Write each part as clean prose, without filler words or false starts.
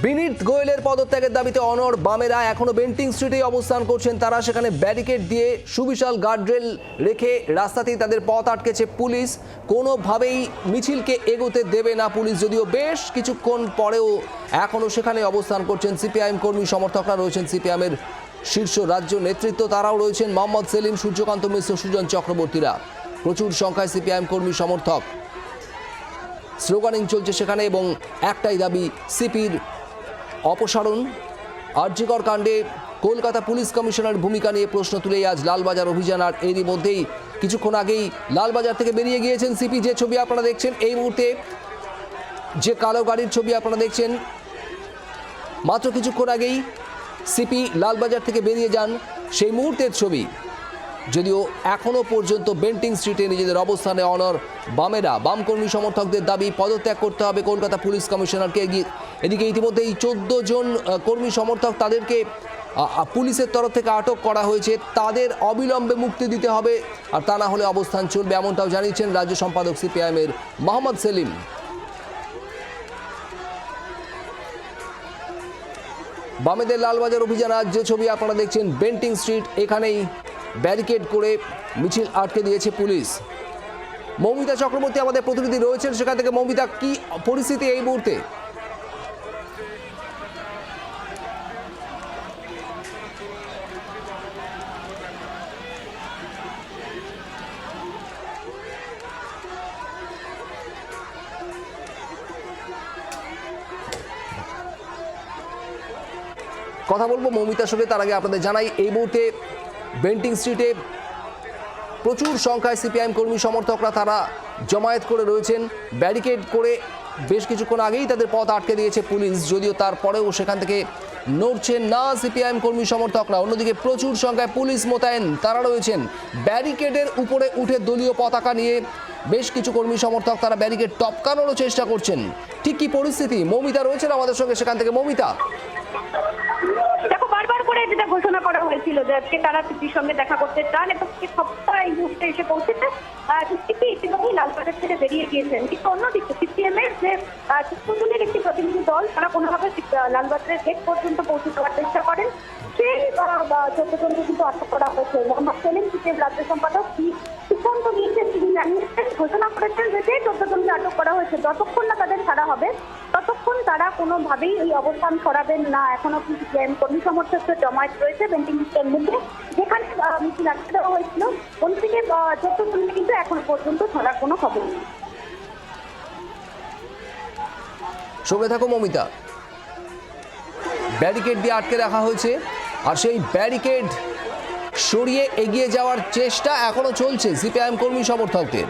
বিনীত গোয়েলের পদত্যাগের দাবিতে অনড় বামেরা এখনো বেন্টিং স্ট্রিটে অবস্থান করছেন। তারা সেখানে ব্যারিকেড দিয়ে সুবিশাল গার্ডরেল রেখে রাস্তাতেই তাদের পথ আটকেছে পুলিশ। কোনোভাবেই মিছিলকে এগোতে দেবে না পুলিশ, যদিও বেশ কিছুক্ষণ পরেও এখনো সেখানে অবস্থান করছেন সিপিআইএম কর্মী সমর্থকরা। রয়েছেন সিপিআইএমের শীর্ষ রাজ্য নেতৃত্ব, তারাও রয়েছেন মোহাম্মদ সেলিম, সূর্যকান্ত মিশ্র, সুজন চক্রবর্তীরা। প্রচুর সংখ্যায় সিপিআইএম কর্মী সমর্থক, স্লোগানিং চলছে সেখানে এবং একটাই দাবি, সিপির অপসারণ। আরজিকর কাণ্ডে কলকাতা পুলিশ কমিশনার ভূমিকা নিয়ে প্রশ্ন তুলেই আজ লালবাজার অভিযান। আর এরই মধ্যেই কিছুক্ষণ আগেই লালবাজার থেকে বেরিয়ে গিয়েছেন সিপি। যে ছবি আপনারা দেখছেন এই মুহূর্তে, যে কালো গাড়ির ছবি আপনারা দেখছেন, মাত্র কিছুক্ষণ আগেই সিপি লালবাজার থেকে বেরিয়ে যান, সেই মুহূর্তের ছবি। যদিও এখনও পর্যন্ত বেন্টিং স্ট্রিটে নিজেদের অবস্থানে অনড় বামেরা। বামকর্মী সমর্থকদের দাবি পদত্যাগ করতে হবে কলকাতা পুলিশ কমিশনারকে। এদিকে ইতিমধ্যেই 14 জন কর্মী সমর্থক, তাদেরকে পুলিশের তরফ থেকে আটক করা হয়েছে। তাদের অবিলম্বে মুক্তি দিতে হবে, আর তা না হলে অবস্থান চলবে, এমনটাও জানিয়েছেন রাজ্য সম্পাদক সিপিআইএমের মোহাম্মদ সেলিম। বামেদের লালবাজার অভিযান। আজ যে ছবি আপনারা দেখছেন বেন্টিং স্ট্রিট, এখানেই ব্যারিকেড করে মিছিল আটকে দিয়েছে পুলিশ। মৌমিতা চক্রবর্তী আমাদের প্রতিনিধি রয়েছেন সেখান থেকে। মৌমিতা, কি পরিস্থিতি এই মুহূর্তে? কথা বলবো মৌমিতার সঙ্গে, তার আগে আপনাদের জানাই এই মুহূর্তে বেন্টিং স্ট্রিটে প্রচুর সংখ্যায় সিপিআইএম কর্মী সমর্থকরা তারা জমায়েত করে রয়েছেন। ব্যারিকেড করে বেশ কিছুক্ষণ আগেই তাদের পথ আটকে দিয়েছে পুলিশ, যদিও তারপরেও সেখান থেকে নড়ছেন না সিপিআইএম কর্মী সমর্থকরা। অন্যদিকে প্রচুর সংখ্যায় পুলিশ মোতায়েন তারা রয়েছেন। ব্যারিকেডের উপরে উঠে দলীয় পতাকা নিয়ে বেশ কিছু কর্মী সমর্থক তারা ব্যারিকেড টপকানোরও চেষ্টা করছেন। ঠিক কি পরিস্থিতি? মৌমিতা রয়েছেন আমাদের সঙ্গে সেখান থেকে। মৌমিতা, বারবার করে যেটা ঘোষণা করা হয়েছিল যে আজকে তারা সিপির সঙ্গে দেখা করতে চান এবং সপ্তাহ এই মুহূর্তে এসে পৌঁছেছে। সিপি ইতিমধ্যেই লালবাজার থেকে বেরিয়ে গিয়েছেন, কিন্তু অন্যদিকে সিপিএম এর যে 14 জনের একটি প্রতিনিধি দল, তারা কোনোভাবে লালবাজারের গেট পর্যন্ত পৌঁছে দেওয়ার চেষ্টা করেন। সেই 14 জনকে কিন্তু আটক করা হয়েছে। মোহাম্মদ সেলিম, সিপিএম রাজ্য সম্পাদক, সিদ্ধান্ত নিয়েছেন, তিনি জানিয়েছেন, ঘোষণা করেছেন যে 14 জনকে আটক করা হয়েছে, যতক্ষণ না তাদের ছাড়া হবে ততক্ষণ তারা কোনোভাবেই এই অবস্থান সরাবেন না। এখনো কিন্তু সিপিআইএম কর্মী সমর্থকদের জমায়েত রয়েছে বেন্টিং স্ট্রিটের মধ্যে, যেখানে মিছিল আটকে দেওয়া হয়েছিল। অন্যদিকে 14 জনকে কিন্তু এখনো পর্যন্ত ছাড়ার কোনো খবর নেই। সঙ্গে থাকো মৌমিতা। ব্যারিকেড দিয়ে আটকে রাখা হয়েছে, আর সেই ব্যারিকেড সরিয়ে এগিয়ে যাওয়ার চেষ্টা এখনো চলছে সিপিআইএম কর্মী সমর্থকদের।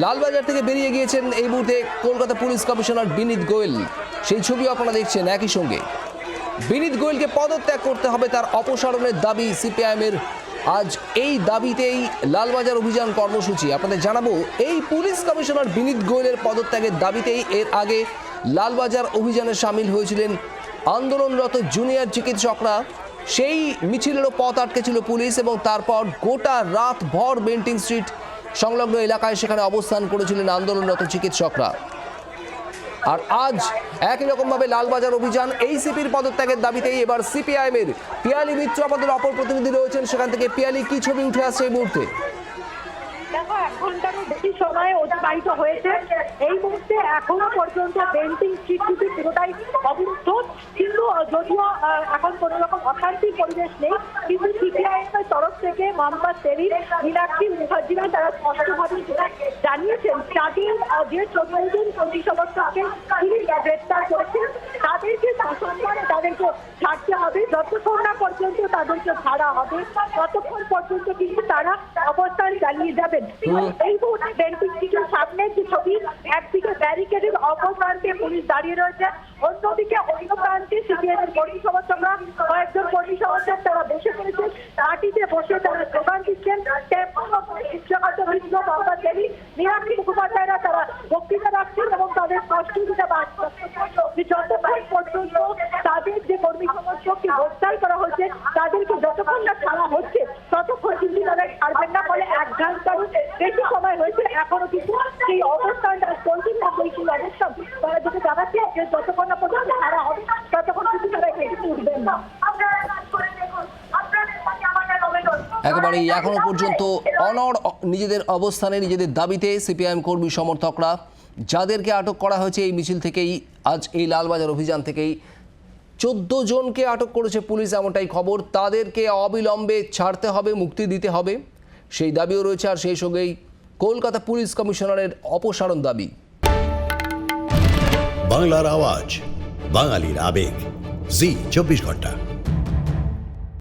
লালবাজার থেকে বেরিয়ে গিয়েছেন এই মুহূর্তে কলকাতা পুলিশ কমিশনার বিনীত গোয়েল, সেই ছবি আপনারা দেখছেন। একই সঙ্গে বিনীত গোয়েলকে পদত্যাগ করতে হবে, তার অপসারণের দাবি সিপিআইএমের। আজ এই দাবিতেই লালবাজার অভিযান কর্মসূচি। আপনাদের জানাবো, এই পুলিশ কমিশনার বিনীত গোয়েলের পদত্যাগের দাবিতেই এর আগে লালবাজার অভিযানে সামিল হয়েছিলেন আন্দোলনরত জুনিয়র চিকিৎসকরা। সেই মিছিলেরও পথ আটকেছিল পুলিশ এবং তারপর গোটা রাত ভর বেন্টিং স্ট্রিট সংলগ্ন এলাকায় সেখানে অবস্থান করেছিলেন আন্দোলনরত চিকিৎসকরা। আর আজ একই রকমভাবে লালবাজার অভিযান, এই সিপির পদত্যাগের দাবিতেই এবার সিপিআইএমের। পিয়ালি মিত্র আমাদের অপর প্রতিনিধি রয়েছেন সেখান থেকে। পিয়ালি, কি ছবি উঠে আসছে এই মুহূর্তে? দেখো, 1 ঘন্টারও বেশি সময় অতিবাহিত হয়েছে। এই মুহূর্তে এখনো পর্যন্ত বেন্টিং স্ট্রিট কিন্তু পুরোটাই অবরুদ্ধ, কিন্তু যদিও এখন কোনো রকম অশান্তির পরিবেশ নেই, কিন্তু সিপিআইএম এর তরফ থেকে মোহাম্মদ সেলিম, মীনাক্ষী মুখার্জিরা তারা স্পষ্টভাবে জানিয়েছেন তাদের যে 14 জন কর্মী সমর্থককে তিনি গ্রেপ্তার করেছেন তাদেরকে সসম্মানে তাদেরকে ছাড়তে হবে। যতক্ষণ না পর্যন্ত তাদেরকে ছাড়া হবে ততক্ষণ পর্যন্ত কিন্তু তারা অবস্থান চালিয়ে যাবেন। এই মুহূর্তে বেন্টিং স্ট্রিটের সামনে যে ছবি, একদিকে ব্যারিকেডের অপর প্রান্তে পুলিশ দাঁড়িয়ে রয়েছে, অন্যদিকে অন্য প্রান্তে সিপিএমের কর্মী সমর্থকরা, কয়েকজন কর্মী সমর্থক তারা বসে পড়েছেন, মাটিতে বসে তারা স্লোগান দিচ্ছেন। সূর্যকান্ত মিশ্র, মোহাম্মদ সেলিম, মীনাক্ষী মুখোপাধ্যায়রা তারা বক্তৃতা রাখছেন এবং তাদের স্পষ্ট যেটা বার্তা, যতক্ষণ পর্যন্ত তাদের যে কর্মী সমর্থককে গ্রেপ্তার করা হয়েছে তাদেরকে যতক্ষণ না ছাড়া হচ্ছে ততক্ষণ কিন্তু তারা ছাড়বেন না। ফলে 1 ঘন্টার বেশি সময় হয়েছে, এখনো কিন্তু সেই অবস্থানটা চলছে না। সেই অবস্থান তারা যেটা জানাচ্ছে যে যতক্ষণ যতক্ষণ না পর্যন্ত হারা হবে ততক্ষণ কিন্তু তারা এখানে উঠবেন না। একেবারেই এখনো পর্যন্ত অনড় নিজেদের অবস্থানে, নিজেদের দাবিতে সিপিআইএম কর্মী সমর্থকরা, যাদেরকে আটক করা হয়েছে এই মিছিল থেকেই, আজ এই লালবাজার অভিযান থেকেই 14 জনকে আটক করেছে পুলিশ, এমনটাই খবর। তাদেরকে অবিলম্বে ছাড়তে হবে, মুক্তি দিতে হবে, সেই দাবিও রয়েছে। আর সেই সঙ্গেই কলকাতা পুলিশ কমিশনারের অপসারণ দাবি। বাংলার আওয়াজ, বাঙালির আবেগ, জি 24 ঘন্টা।